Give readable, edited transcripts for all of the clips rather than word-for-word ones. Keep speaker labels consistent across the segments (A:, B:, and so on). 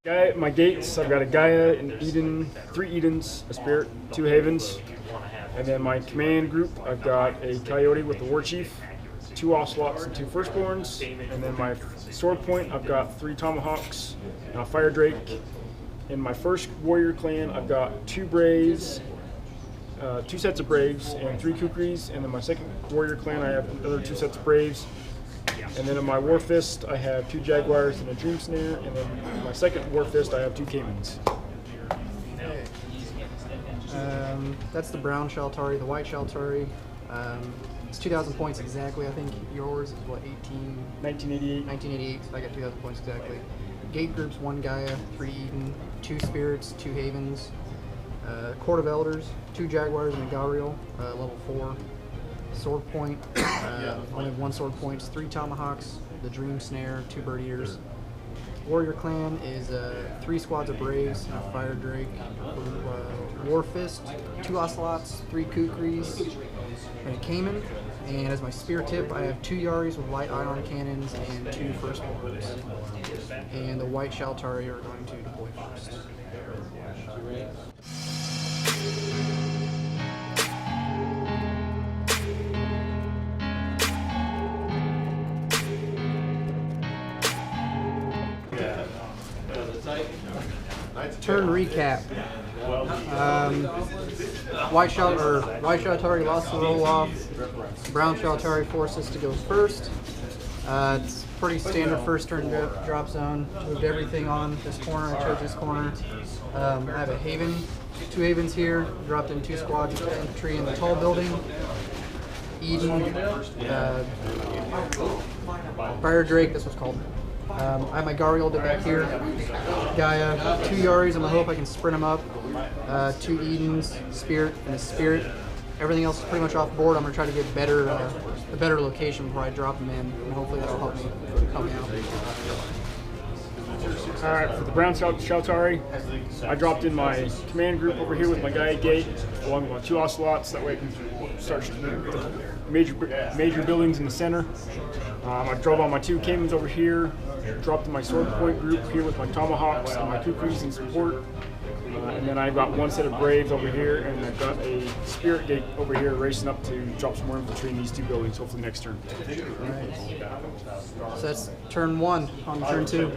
A: My gates, I've got a Gaia, an Eden, 3 Edens, a Spirit, 2 Havens. And then my command group, I've got a Coyote with the War Chief, 2 Ocelots and 2 Firstborns. And then my sword point, I've got 3 Tomahawks and a Fire Drake. In my first warrior clan, I've got 2 Braves, 2 sets of Braves and 3 Kukris. And then my second warrior clan, I have another 2 sets of Braves. And then in my War Fist, I have 2 Jaguars and a Dream Snare. And then in my second War Fist, I have 2 Caimans.
B: That's the brown Shaltari, the white Shaltari. It's 2,000 points exactly. I think yours is what,
A: 1988.
B: 1988, so I got 2,000 points exactly. Gate groups, 1 Gaia, 3 Eden, 2 Spirits, 2 Havens, Court of Elders, 2 Jaguars and a Gabriel, level 4. Sword point, only 1 sword point, 3 Tomahawks, the Dream Snare, 2 Bird Eaters. Warrior clan is 3 squads of Braves, a Fire Drake, War Fist, 2 Ocelots, 3 Kukris, and a Cayman. And as my spear tip, I have 2 Yaris with light ion cannons and 2 Firstborns. And the white Shaltari are going to deploy first. Turn recap. White Shaltari lost the roll off. Brown Shaltari forced us to go first. It's pretty standard first turn drop zone. Moved everything on this corner. I chose this corner. I have a Haven, 2 Havens here. Dropped in 2 squads of infantry in the tall building. Eden, Fire Drake, this was called. I have my Gabriel back here. Gaia, 2 Yaris. I'm gonna hope I can sprint them up. 2 Edens, Spirit, and a Spirit. Everything else is pretty much off board. I'm gonna try to get a better location before I drop them in, and hopefully that'll help me out.
A: All right, for the brown Shaltari, I dropped in my command group over here with my Gaia Gate, along with my 2 Ocelots. That way I can start the major buildings in the center. I drove on my 2 Caimans over here, dropped in my sword point group here with my Tomahawks and my Kukris in support. And then I've got 1 set of Braves over here, and I've got a Spirit Gate over here racing up to drop some more infantry in these 2 buildings, hopefully next turn.
B: Right. So that's turn 1. On turn 2.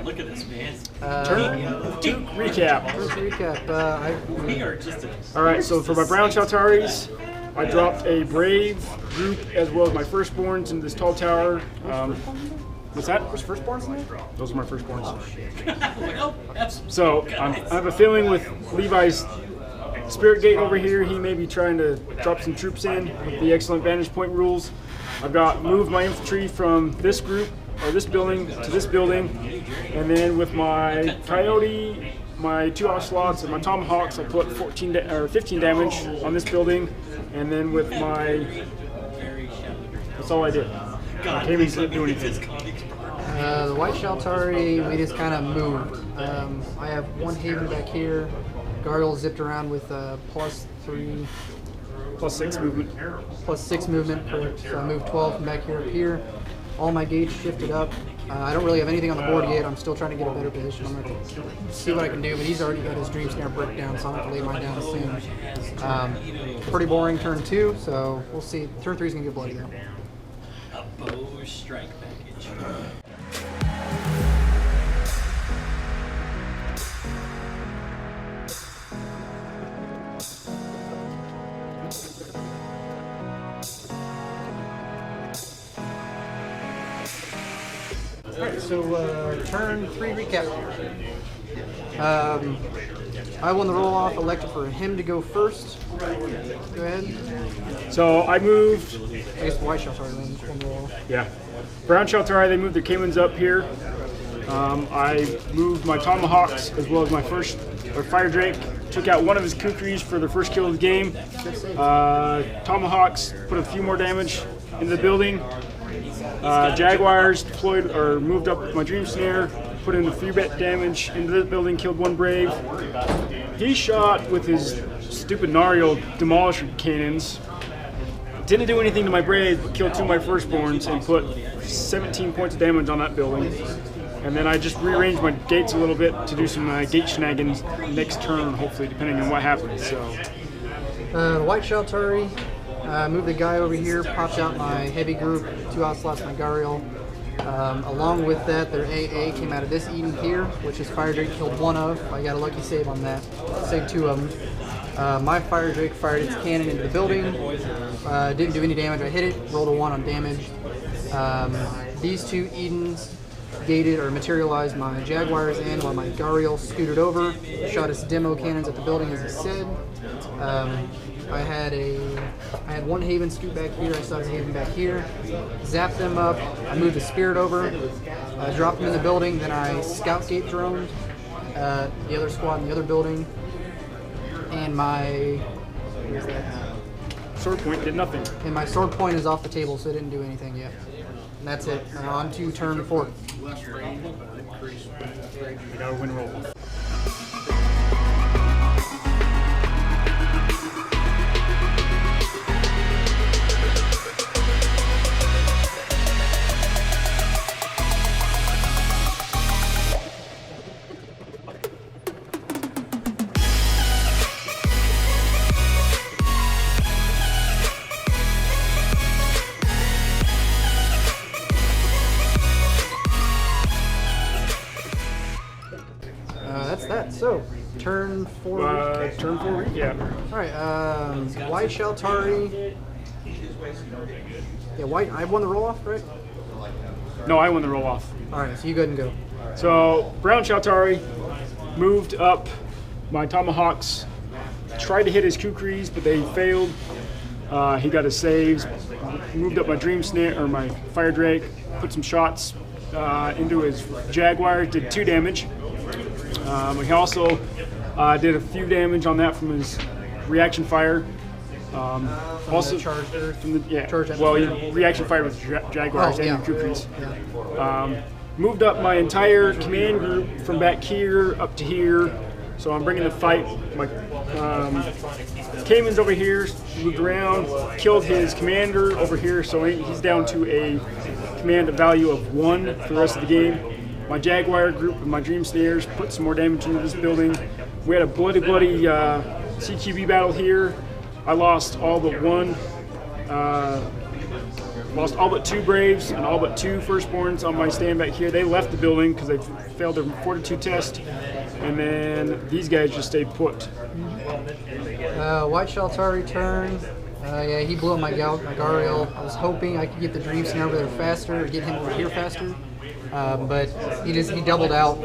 C: Look at this, man.
A: Turn 2 recap.
C: We are just
A: All right, so for my brown Shaltaris, I dropped a Brave group as well as my Firstborns into this tall tower. What's that? Was Firstborns in there? Those are my Firstborns. So I have a feeling with Levi's Spirit Gate over here, he may be trying to drop some troops in with the excellent vantage point rules. I've got moved my infantry from this group, or this building, to this building, and then with my Coyote, my 2 Ocelots, and my Tomahawks, I put 15 damage on this building, and then with my, that's all I did. My Caimans didn't do anything.
B: The white Shaltari, we just kind of moved. I have 1 Haven back here. Gabriel zipped around with +3.
A: +6 movement.
B: +6 movement, so I moved 12 from back here up here. All my gates shifted up. I don't really have anything on the board yet. I'm still trying to get a better position. I'm going to see what I can do, but he's already got his Dream Snare brick down, so I'll have to lay mine down soon. Pretty boring turn 2, so we'll see. Turn 3 is going to get bloody though.
C: a bow strike package.
B: Alright, so turn 3 recap. I won the roll-off, elected for him to go first. Go ahead.
A: So I moved.
B: I guess the white Shaltari then won the roll-off.
A: Yeah. Brown Shaltari, they moved their Caimans up here. I moved my Tomahawks as well as my first Fire Drake. Took out one of his Kukris for the first kill of the game. Tomahawks put a few more damage in the building. Jaguars deployed or moved up with my Dream Snare, put in a few bit damage into the building, killed one Brave. He shot with his stupid Nariel Demolisher cannons. Didn't do anything to my Braves, but killed two of my firstborns and put 17 points of damage on that building. And then I just rearranged my gates a little bit to do some gate shenanigans next turn, hopefully, depending on what happens. So,
B: White Shaltari, moved the guy over here, popped out my heavy group, 2 ocelots, my Gariel. Along with that, their AA came out of this Eden here, which is Fire Drake killed one of. I got a lucky save on that. Saved 2 of them. My Fire Drake fired its cannon into the building. Didn't do any damage. I hit it, rolled a 1 on damage. These 2 Edens gated or materialized my Jaguars in while my Gariel scooted over, shot its demo cannons at the building as he said. I had 1 Haven scoot back here, I saw a Haven back here, zapped them up, I moved the Spirit over, dropped them in the building, then I scout gate droned the other squad in the other building, and my
A: sword point did nothing.
B: And my sword point is off the table, so it didn't do anything yet. And that's it. On to turn 4.
A: You got a win roll.
B: That's that. So, turn 4.
A: Turn 4 recap.
B: Alright, White Shaltari. Yeah, White, I won the roll off, right?
A: No, I won the roll off.
B: Alright, so you go ahead and go.
A: So, Brown Shaltari moved up my Tomahawks, tried to hit his Kukris, but they failed. He got his saves, moved up my Dream Snare, or my Fire Drake, put some shots into his Jaguar, did 2 damage. He also did a few damage on that from his reaction fire. Also, from the he reaction fired with Jaguars and Kukris. Moved up my entire command group from back here up to here. So I'm bringing the fight. My Cayman's over here, moved around, killed his commander over here, so he's down to a command value of 1 for the rest of the game. My Jaguar group and my Dream Snares put some more damage into this building. We had a bloody CQB battle here. I lost all but 1. Lost all but 2 Braves and all but 2 Firstborns on my stand back here. They left the building because they failed their Fortitude test. And then these guys just stayed put.
B: White Shaltari turn. Yeah, he blew up my Gariel. I was hoping I could get the Dream Snare over there faster, or get him over here faster. But he doubled out,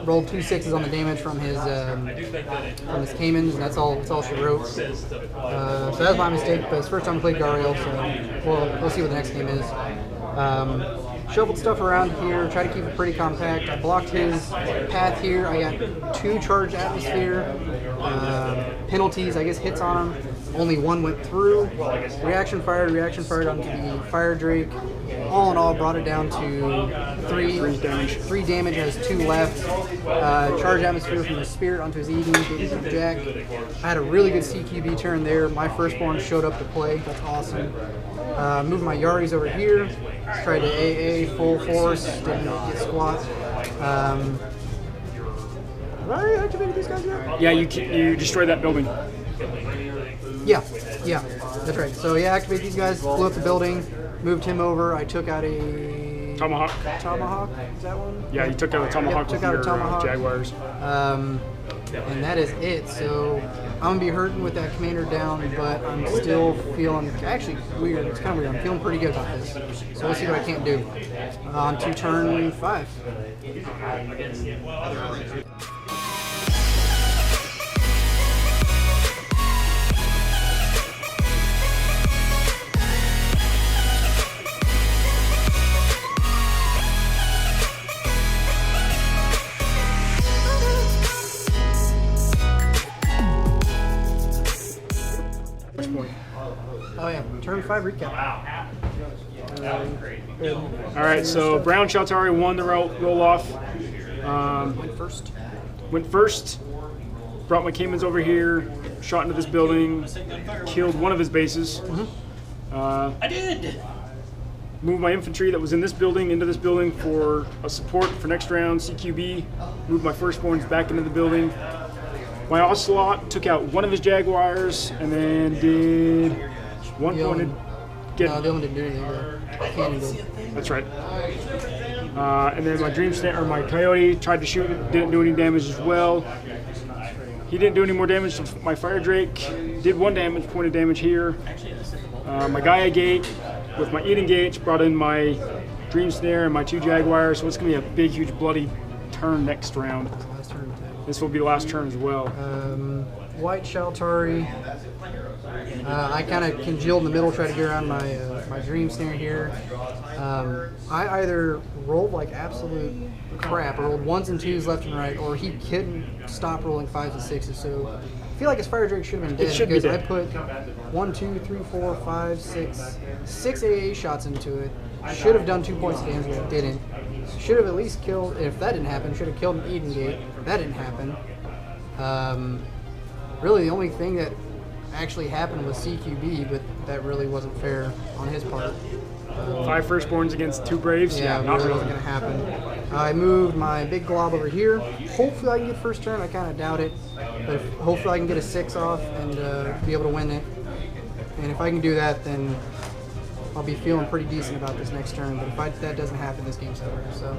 B: rolled 2 6s on the damage from his Caymans, and that's all she wrote. So that was my mistake, but it's the first time I played Gariel, so we'll see what the next game is. Shuffled stuff around here, tried to keep it pretty compact. I blocked his path here. I got 2 charged atmosphere penalties, I guess hits on him. Only 1 went through. Reaction fired onto the Fire Drake. All in all, brought it down to 3 damage, has 2 left. Charge atmosphere from the Spirit onto his Eden, gave him Jack. I had a really good CQB turn there. My Firstborn showed up to play. That's awesome. Moved my Yaris over here. Tried to AA full force, didn't get squat. Have I activated these guys yet?
A: Yeah, you destroyed that building.
B: Yeah, that's right. So yeah, activate these guys, blew up the building, moved him over. I took out a
A: Tomahawk.
B: Is that one?
A: Yeah, you took out a Tomahawk with your Jaguars.
B: And that is it. So I'm gonna be hurting with that commander down, but I'm still feeling actually weird. It's kind of weird. I'm feeling pretty good about this. So let's see what I can't do. On to turn 5.
A: one.
B: Oh yeah, turn 5 recap. Good.
A: All right, so Brown Shaltari won the roll off. Went first. Brought my Caymans over here, shot into this building, killed one of his bases.
C: I did.
A: Moved my infantry that was in this building into this building for a support for next round, CQB. Moved my firstborns back into the building. My Ocelot took out one of his Jaguars and then did one pointed.
B: The other one didn't do anything. The cannon did.
A: That's right. And then my my Coyote tried to shoot it, didn't do any damage as well. He didn't do any more damage to my Fire Drake. Did 1 point of damage here. My Gaia Gate with my Eden Gates brought in my Dream Snare and my 2 Jaguars. So it's going to be a big, huge, bloody turn next round.
B: Last turn.
A: This will be the last turn as well.
B: White Shaltari. I kind of congealed in the middle, tried to get around my Dream Snare here. I either rolled like absolute crap, or rolled 1s and 2s left and right, or he couldn't stop rolling 5s and 6s. So I feel like his Fire Drake should have been dead because I put 1, 2, 3, 4, 5, 6 AA shots into it. Should have done 2 points of damage, but didn't. Should have at least killed, if that didn't happen, should have killed an Eden Gate. That didn't happen. Really, the only thing that actually happened was CQB, but that really wasn't fair on his part.
A: 5 firstborns against 2 Braves?
B: Yeah,
A: not
B: really wasn't going to happen. I moved my big glob over here. Hopefully I can get first turn. I kind of doubt it. But hopefully I can get a 6 off and be able to win it. And if I can do that, then I'll be feeling pretty decent about this next turn. But if that doesn't happen, this game's over. So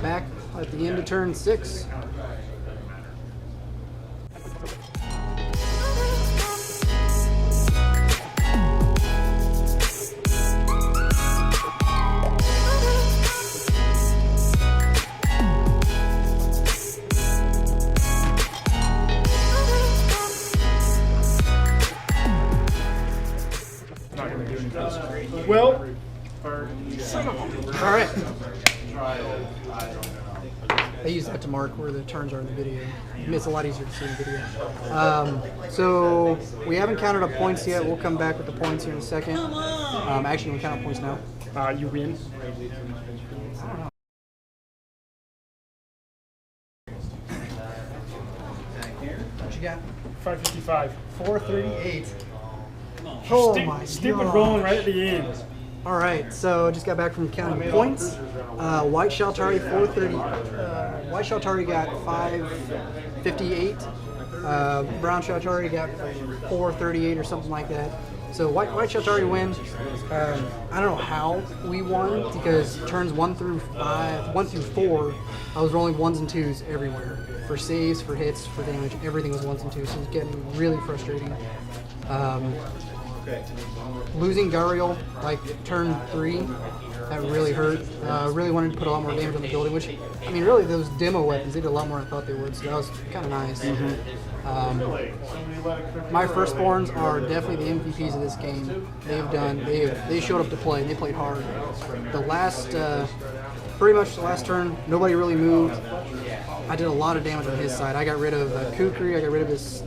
B: back at the end of turn 6.
A: Well,
B: all right. I use that to mark where the turns are in the video. It's a lot easier to see in the video. So we haven't counted up points yet. We'll come back with the points here in a second. Actually, we count up points now.
A: you win.
B: What you got?
A: 555.
B: 438. Oh my god.
A: Stupid rolling right at the end.
B: All right, so just got back from counting points. White Shaltari 430. White Shaltari got 558. Brown Shaltari got 438 or something like that. So White Shaltari wins. I don't know how we won because turns 1 through 4, I was rolling 1s and 2s everywhere for saves, for hits, for damage. Everything was 1s and 2s, so it's getting really frustrating. Losing Gariel like turn 3, that really hurt. Really wanted to put a lot more damage on the building, which, I mean, really those demo weapons, they did a lot more than I thought they would, so that was kind of nice. My firstborns are definitely the MVPs of this game. They showed up to play, and they played hard. The last, pretty much the last turn, nobody really moved. I did a lot of damage on his side. I got rid of Kukri, I got rid of his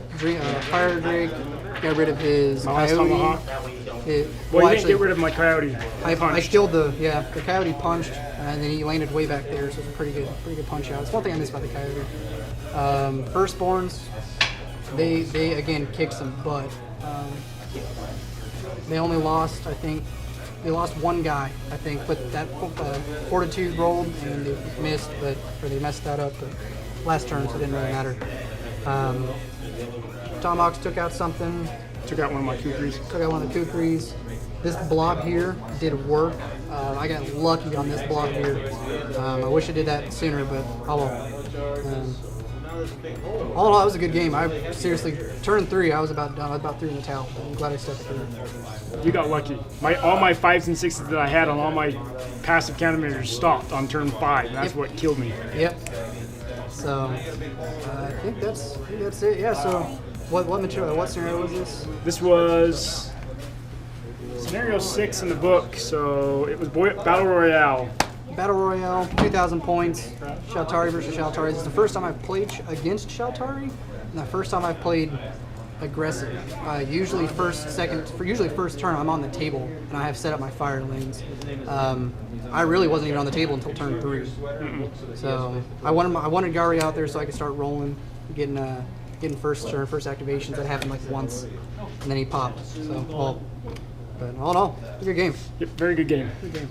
B: Fire Drake, got rid of his Coyote.
A: You didn't get rid of my Coyote.
B: I killed the Coyote punched, and then he landed way back there, so it's a pretty good punch out. It's one thing I miss about the Coyote. Firstborns, they again kicked some butt. They only lost, I think, they lost 1 guy, I think, but that Fortitude rolled and they missed, or they messed that up. But last turn, so it didn't really matter. Tomahawks took out something.
A: Took out one of my Kukris.
B: Took out one of the Kukris. This blob here did work. I got lucky on this blob here. I wish I did that sooner, but oh well. All in all, it was a good game. I seriously, turn 3, I was about done. I was about 3 in the towel. I'm glad I stuck through.
A: You got lucky. All my 5s and 6s that I had on all my passive countermeasures stopped on turn 5. That's what killed me.
B: Yep. So I think that's it. Yeah. So what scenario was this?
A: This was scenario 6 in the book. So it was Battle Royale.
B: Battle Royale, 2,000 points. Shaltari versus Shaltari. This is the first time I've played against Shaltari, and the first time I've played aggressive. Usually first turn I'm on the table and I have set up my fire lanes. I really wasn't even on the table until turn 3. So I wanted Gary out there so I could start rolling, getting first activations. That happened like once, and then he popped. So but all in all, good game.
A: Yep, very good game.
B: Good game.